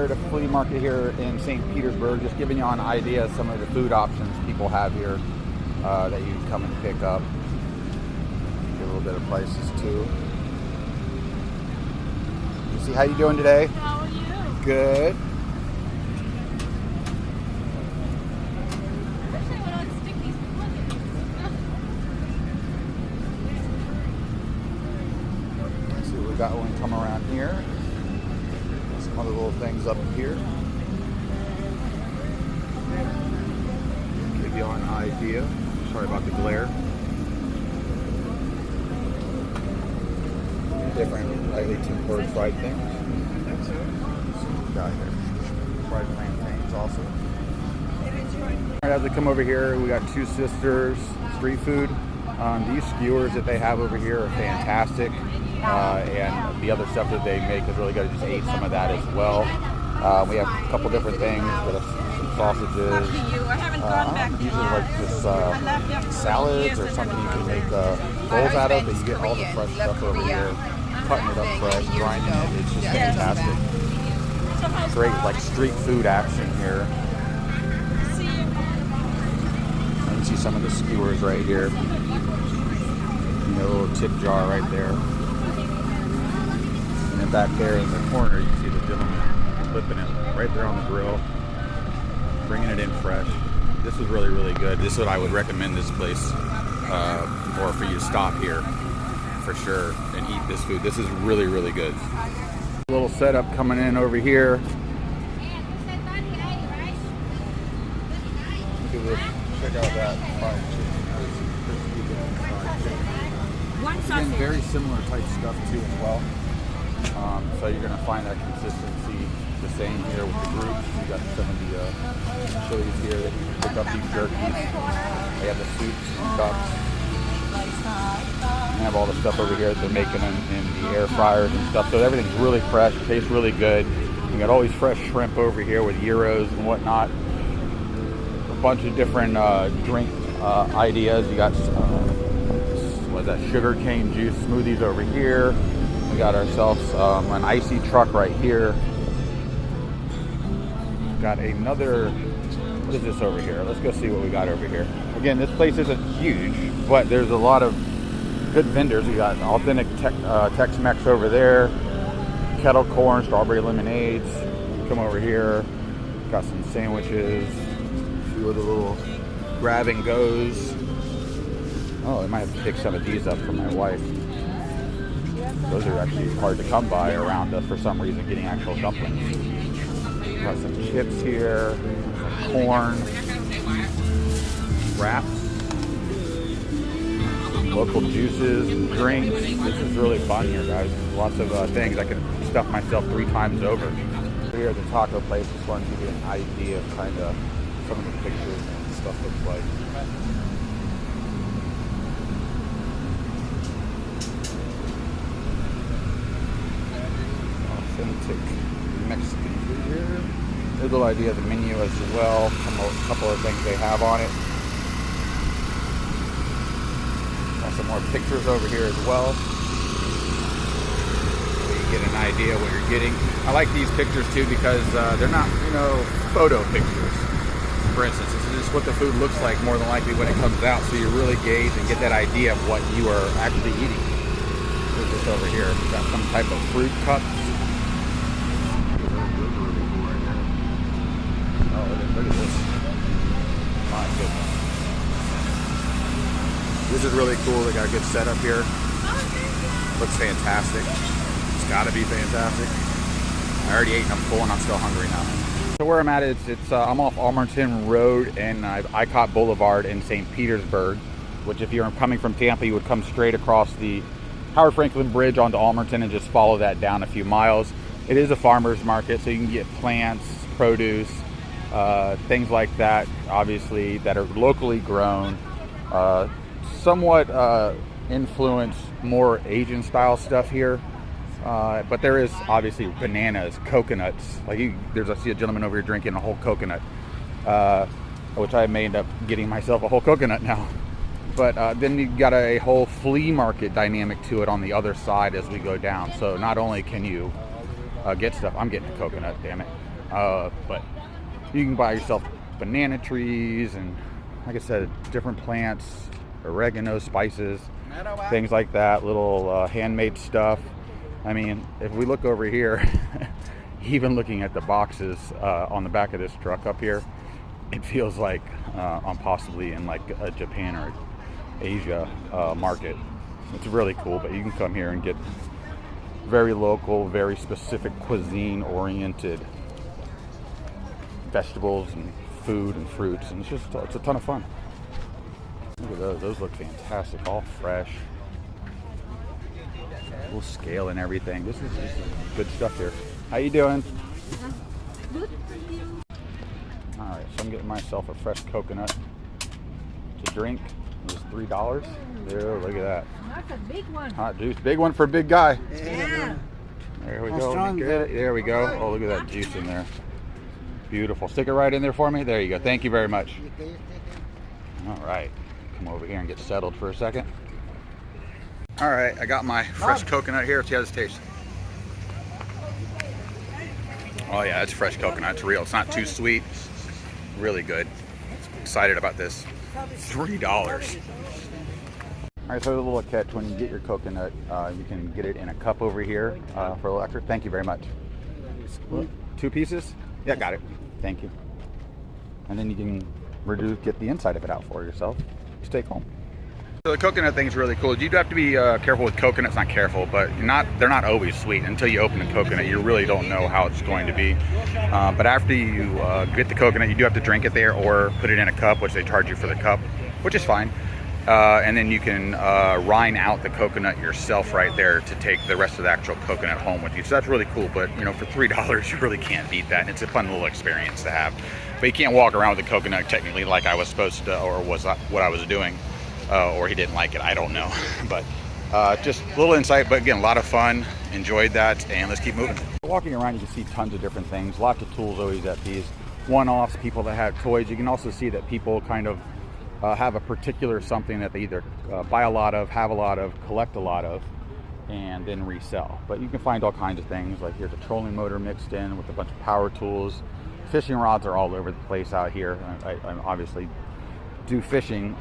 here at a flea market here in St. Petersburg, just giving you an idea of some of the food options people have here that you can come and pick up. Get a little bit of prices too. See, how you doing today? How are you? Good. Let's see what we got when we come around here. Some other little things up here. Give you an idea. Sorry about the glare. Different lightly tempered fried things. That's what we got here. Fried plantains also. Alright, as we come over here, we got Two Sisters Street Food. These skewers that they have over here are fantastic. And the other stuff that they make is really good. I just ate some of that as well. We have a couple different things. We have some sausages. These are like just salads or something you can make bowls out of, but you get all the fresh stuff over here. Cutting it up fresh, grinding it, it's just fantastic. Great like street food action here. You can see some of the skewers right here. You know, a little tip jar right there. And then back there in the corner, you can see the gentleman flipping it right there on the grill, bringing it in fresh. This is really, really good. This is what I would recommend this place, or for you to stop here for sure and eat this food. This is really, really good. A little setup coming in over here. Look at this. Check out that fried chicken. Again, very similar type stuff too as well. So you're going to find that consistency the same here with the groups. You got some of the chilies here that you can pick up, these jerkies. They have the soups and cups. And have all the stuff over here that they're making in the air fryers and stuff. So everything's really fresh, tastes really good. You got all these fresh shrimp over here with gyros and whatnot. A bunch of different drink ideas. You got what is that, sugar cane juice smoothies over here. We got ourselves an icy truck right here. Got another, what is this over here? Let's go see what we got over here. Again, this place isn't huge, but there's a lot of good vendors. We got authentic Tex-Mex over there, kettle corn, strawberry lemonades. Come over here, got some sandwiches, a few of the little grab and goes. Oh, I might have to pick some of these up for my wife. Those are actually hard to come by around us for some reason, getting actual dumplings. Got some chips here, some corn, wraps, local juices, drinks. This is really fun here, guys. Lots of things. I can stuff myself 3 times over. Here at the taco place, just wanted to give you an idea of kind of some of the pictures and stuff looks like. Authentic Mexican food here. There's a little idea of the menu as well. A couple of things they have on it. Got some more pictures over here as well, so you get an idea what you're getting. I like these pictures too because they're not, you know, photo pictures. For instance, this is just what the food looks like more than likely when it comes out, so you really gauge and get that idea of what you are actually eating. Look this over here. We've got some type of fruit cups. Oh, look at this. My goodness. This is really cool. They got a good setup here. Looks fantastic. It's got to be fantastic. I already ate and I'm full and I'm still hungry now. So where I'm at, I'm off Almerton Road and Icot Blvd in St. Petersburg, which if you're coming from Tampa, you would come straight across the Howard Franklin Bridge onto Almerton and just follow that down a few miles. It is a farmer's market, so you can get plants, produce, things like that, obviously, that are locally grown. Somewhat influence more Asian style stuff here, but there is obviously bananas, coconuts. I see a gentleman over here drinking a whole coconut, which I may end up getting myself a whole coconut now. But then you got a whole flea market dynamic to it on the other side as we go down. So not only can you get stuff, I'm getting a coconut, damn it. But you can buy yourself banana trees and, like I said, different plants, oregano, spices, things like that, little handmade stuff. I mean, if we look over here, even looking at the boxes on the back of this truck up here, it feels like I'm possibly in like a Japan or Asia market. It's really cool, but you can come here and get very local, very specific cuisine oriented vegetables and food and fruits, and it's a ton of fun. Look at those look fantastic, all fresh. Little scale and everything. This is good stuff here. How you doing? Good, thank you. All right, so I'm getting myself a fresh coconut to drink. It was $3. There, look at that. That's a big one. Hot juice, big one for a big guy. Yeah. There we go. Let me get it. There we go. Oh, look at that juice in there. Beautiful. Stick it right in there for me. There you go. Thank you very much. All right, come over here and get settled for a second. All right, I got my fresh coconut here. Let's see how this tastes. Oh yeah, it's fresh coconut. It's real. It's not too sweet. Really good. Excited about this. $3. All right, so a little catch: when you get your coconut, you can get it in a cup over here for a little extra. Thank you very much. 2 pieces? Yeah, got it. Thank you. And then you can get the inside of it out for yourself. Just take home. So the coconut thing is really cool. You do have to be careful with coconuts. Not careful, but they're not always sweet. Until you open the coconut, you really don't know how it's going to be. But after you get the coconut, you do have to drink it there or put it in a cup, which they charge you for the cup, which is fine. And then you can rind out the coconut yourself right there to take the rest of the actual coconut home with you. So that's really cool. But for $3, you really can't beat that. And it's a fun little experience to have. But you can't walk around with the coconut technically like I was supposed to, or was what I was doing. Or he didn't like it, I don't know. But just a little insight, but again, a lot of fun. Enjoyed that, and let's keep moving. Walking around, you can see tons of different things. Lots of tools always at these one-offs, people that have toys. You can also see that people kind of have a particular something that they either buy a lot of, have a lot of, collect a lot of, and then resell. But you can find all kinds of things, like here's a trolling motor mixed in with a bunch of power tools. Fishing rods are all over the place out here. I obviously do fishing.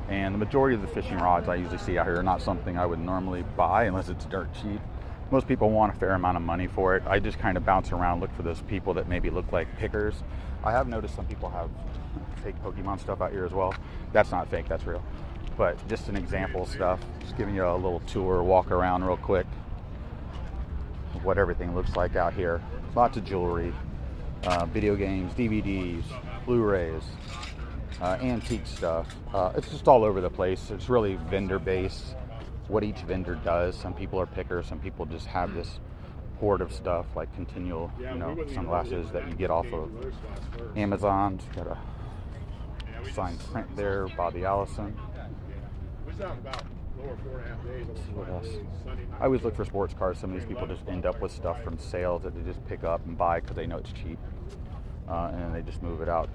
And the majority of the fishing rods I usually see out here are not something I would normally buy unless it's dirt cheap. Most people want a fair amount of money for it. I just kind of bounce around, look for those people that maybe look like pickers. I have noticed some people have fake Pokemon stuff out here as well. That's not fake, that's real. But just an example stuff. Just giving you a little tour, walk around real quick of what everything looks like out here. Lots of jewelry, video games, DVDs, Blu-rays. Antique stuff. It's just all over the place. It's really vendor based, what each vendor does. Some people are pickers, some people just have this hoard of stuff like continual, sunglasses that you get off of Amazon. Got a signed print there, Bobby Allison. What else? I always look for sports cars. Some of these people just end up with stuff from sales that they just pick up and buy because they know it's cheap. And then they just move it out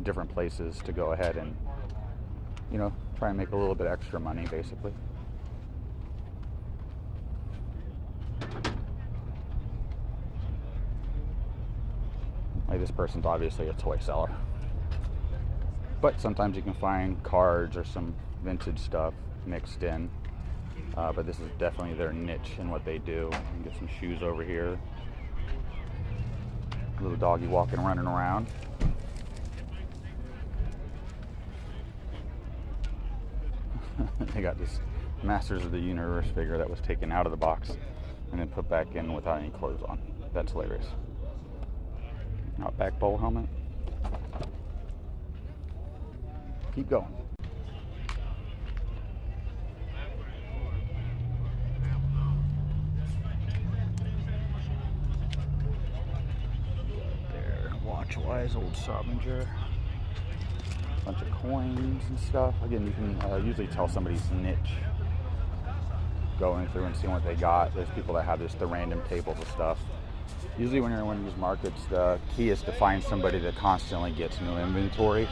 different places to go ahead and, try and make a little bit extra money, basically. Like this person's obviously a toy seller. But sometimes you can find cards or some vintage stuff mixed in. But this is definitely their niche in what they do. You can get some shoes over here. Little doggy walking, running around. They got this Masters of the Universe figure that was taken out of the box and then put back in without any clothes on. That's hilarious. Outback bowl helmet. Keep going. Watch-wise, old Sobinger. Bunch of coins and stuff. Again, you can usually tell somebody's niche going through and seeing what they got. There's people that have the random tables of stuff. Usually when you're in one of these markets, the key is to find somebody that constantly gets new inventory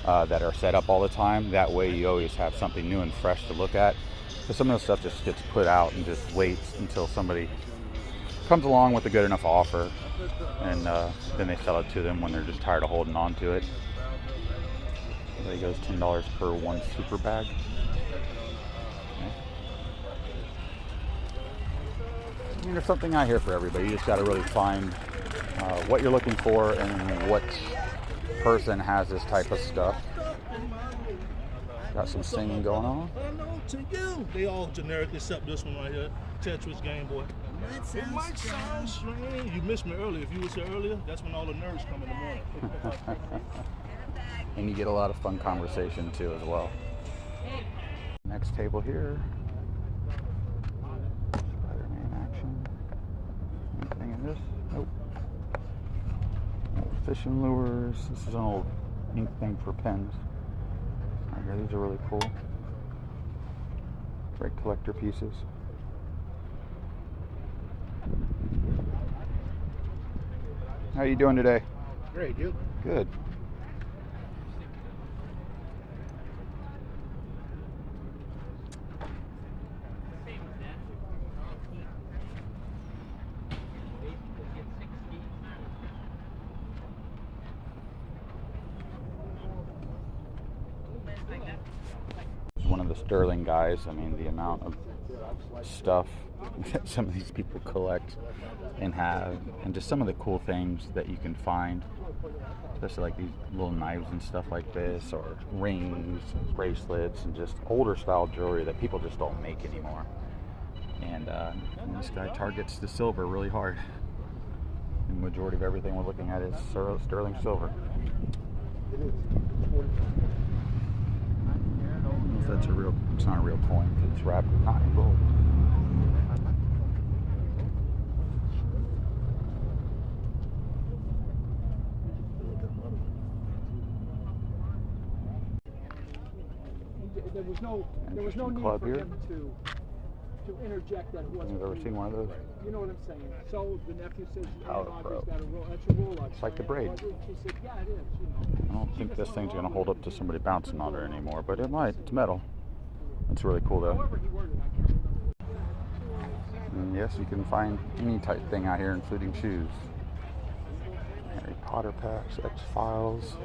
that are set up all the time. That way you always have something new and fresh to look at. Because some of the stuff just gets put out and just waits until somebody comes along with a good enough offer. and then they sell it to them when they're just tired of holding on to it. There goes $10 per one super bag. Okay. I mean, there's something out here for everybody. You just got to really find what you're looking for and what person has this type of stuff. Got some singing going on. To you, they all generic except this one right here, Tetris Game Boy. It might sound strange. You missed me earlier. If you was here earlier, that's when all the nerds come in the morning. And you get a lot of fun conversation too as well. Next table here. Spider-Man action. Anything in this? Nope. Old fishing lures. This is an old ink thing for pens. Right here, these are really cool. Great collector pieces. How are you doing today? Great, you? Good. One of the Sterling guys. I mean, the amount of stuff that some of these people collect and have, and just some of the cool things that you can find, especially like these little knives and stuff like this, or rings, bracelets, and just older style jewelry that people just don't make anymore. And this guy targets the silver really hard. The majority of everything we're looking at is sterling silver. If that's a real, it's not a real coin because it's wrapped not in gold. There was no need club for here. him to interject that it wasn't. You've ever seen one of those? You know what I'm saying? So the nephew says, Power "Oh, Pro. he's got a roll. That's a Rolex." It's like the braid. She said, "Yeah, it is." You know. I don't think this thing's going to hold up to somebody bouncing on it anymore, but it might. It's metal. It's really cool though. However he worded, I can't remember. And yes, you can find any type thing out here, including shoes. Harry Potter packs, X-Files.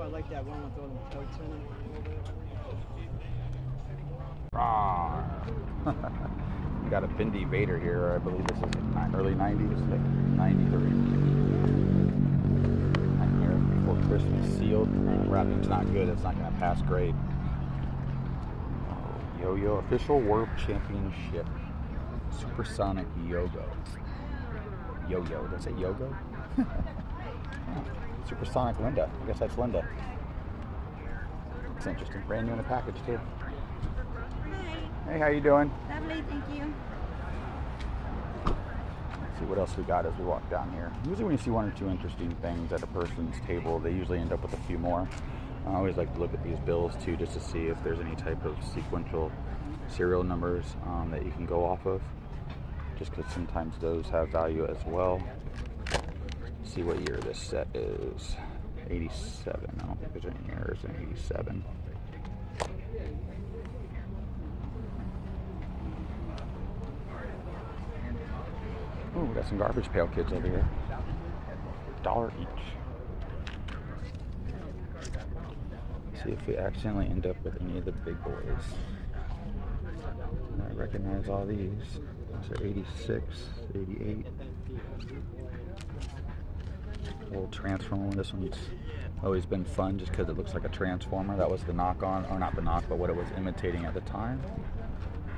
I like that one with all the totes in it. Rawr. We got a Bindi Vader here. I believe this is early 90s, like 93. Nightmare Before Christmas sealed. Wrapping's not good. It's not going to pass grade. Yo-Yo Official World Championship. Supersonic Yogo. Yo-Yo. Did I say Yogo? Supersonic Linda. I guess that's Linda. It's interesting. Brand new in a package too. Hi. Hey, how you doing? Lovely, thank you. Let's see what else we got as we walk down here. Usually when you see one or two interesting things at a person's table, they usually end up with a few more. I always like to look at these bills too, just to see if there's any type of sequential serial numbers that you can go off of, just because sometimes those have value as well. Let's see what year this set is. 87. I don't think there's any errors in 87. Oh, we got some garbage pail kids over here. $1 each. See if we accidentally end up with any of the big boys. I recognize all these. These are 86, 88. Old Transformer. This one's always been fun just because it looks like a Transformer. That was the knock on, or not the knock, but what it was imitating at the time.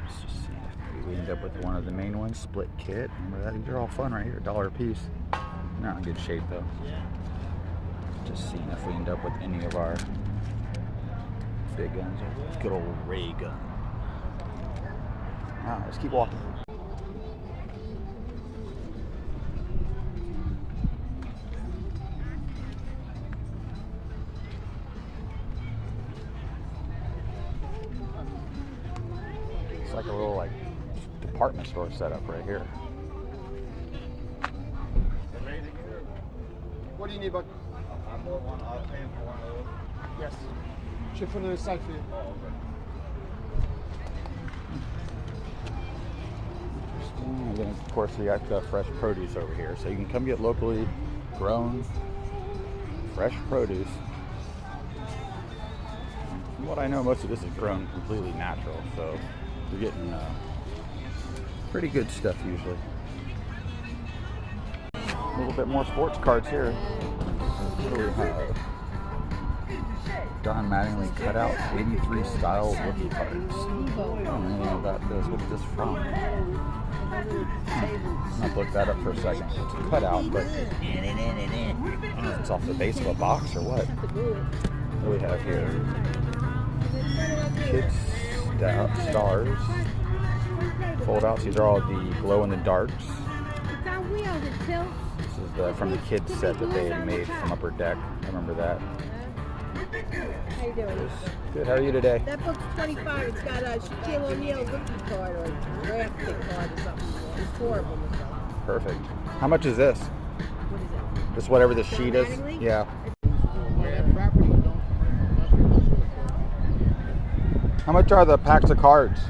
Let's just see if maybe we end up with one of the main ones. Split kit. Remember that? These are all fun right here. $1 a piece. Not in good shape though. Just seeing if we end up with any of our big guns. Good old ray gun. Alright, let's keep walking. It's like a little like department store setup right here. What do you need, bud? Yes. Shift on the other side for you. And then of course we got fresh produce over here, so you can come get locally grown fresh produce. From what I know, most of this is grown completely natural, so you're getting pretty good stuff usually. A little bit more sports cards here. What do we have? Don Mattingly cutout 83 style rookie cards. I don't know about this. What is this from? I'll look that up for a second. It's a cutout, but I don't know if it's off the base of a box or what. What do we have here? Kids stars. Fold outs. These are all the glow in the darks. This is from the kids set that they had made from Upper Deck. I remember that. How you doing? Good. How are you today? That book's $25. It's got a Shaquille O'Neal rookie card or draft pick card or something. It's 4 of them or something. Perfect. How much is this? What is that? Just whatever the sheet is? Mattingly? Yeah. How much are the packs of cards?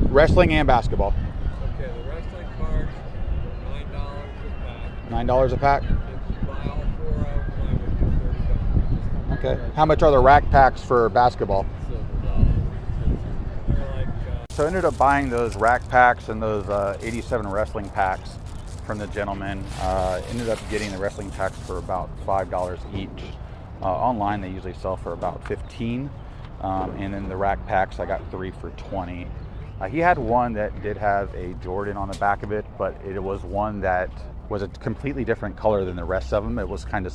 Wrestling and basketball. Okay, the wrestling cards, $9 a pack. $9 a pack? If you buy all 4 of them, I would do $30. Okay. How much are the rack packs for basketball? They're like, So I ended up buying those rack packs and those 87 wrestling packs from the gentleman. Ended up getting the wrestling packs for about $5 each. Online they usually sell for about $15. And then the rack packs I got 3 for $20. He had one that did have a Jordan on the back of it, but it was one that was a completely different color than the rest of them. It was kind of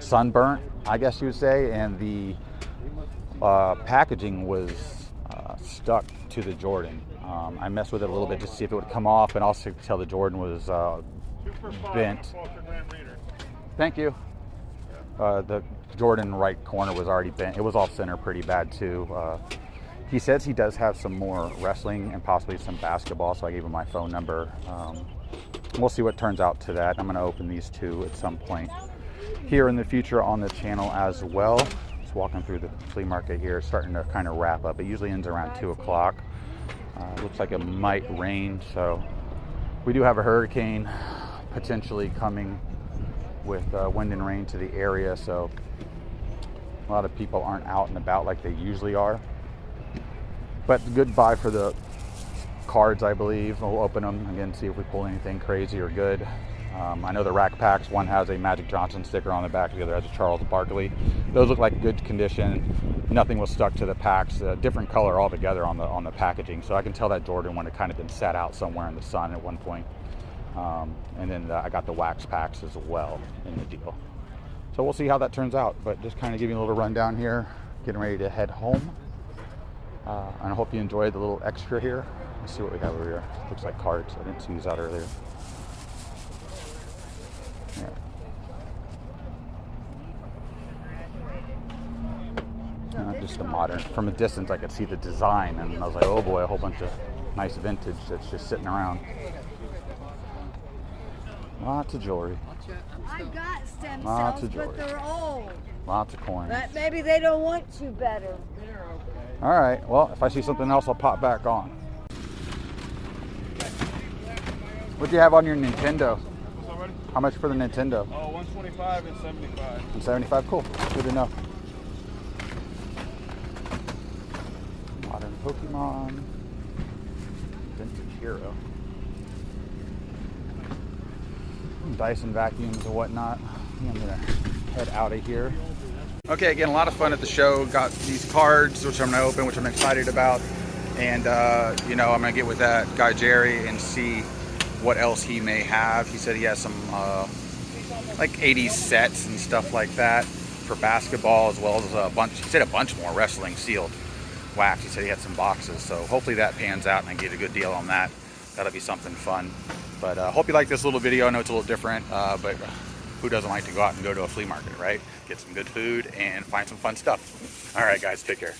sunburnt, I guess you would say, and the packaging was stuck to the Jordan. I messed with it a little bit just to see if it would come off, and also to tell the Jordan was bent. Thank you. The Jordan right corner was already bent. It was off center pretty bad too. He says he does have some more wrestling and possibly some basketball, so I gave him my phone number. We'll see what turns out to that. I'm going to open these two at some point here in the future on the channel as well. Just walking through the flea market here, starting to kind of wrap up. It usually ends around 2 o'clock. Looks like it might rain, so we do have a hurricane potentially coming with wind and rain to the area, so a lot of people aren't out and about like they usually are. But good buy for the cards, I believe. We'll open them again, see if we pull anything crazy or good. I know the rack packs, one has a Magic Johnson sticker on the back, the other has a Charles Barkley. Those look like good condition. Nothing was stuck to the packs. A different color altogether on the packaging. So I can tell that Jordan one had kind of been sat out somewhere in the sun at one point. And then I got the wax packs as well in the deal. So we'll see how that turns out. But just kind of giving you a little rundown here, getting ready to head home. And I hope you enjoyed the little extra here. Let's see what we have over here. Looks like cards. I didn't see these out earlier. Yeah. Just the modern. From a distance, I could see the design, and I was like, oh boy, a whole bunch of nice vintage that's just sitting around. Lots of jewelry. I got stem Lots cells, of jewelry. but they're old. Lots of coins. But maybe they don't want you better. All right. Well, if I see something else, I'll pop back on. What do you have on your Nintendo? How much for the Nintendo? Oh, 125 and 75. And 75. Cool. Good to know. Modern Pokemon. Vintage Hero. Dyson vacuums and whatnot. I'm gonna head out of here. Okay, again, a lot of fun at the show. Got these cards, which I'm gonna open, which I'm excited about. And you know, I'm gonna get with that guy Jerry and see what else he may have. He said he has some like 80s sets and stuff like that for basketball, as well as a bunch. He said a bunch more wrestling sealed wax. He said he had some boxes, so hopefully that pans out and I get a good deal on that. That'll be something fun. But hope you like this little video. I know it's a little different, but who doesn't like to go out and go to a flea market, right? Get some good food and find some fun stuff. All right, guys, take care.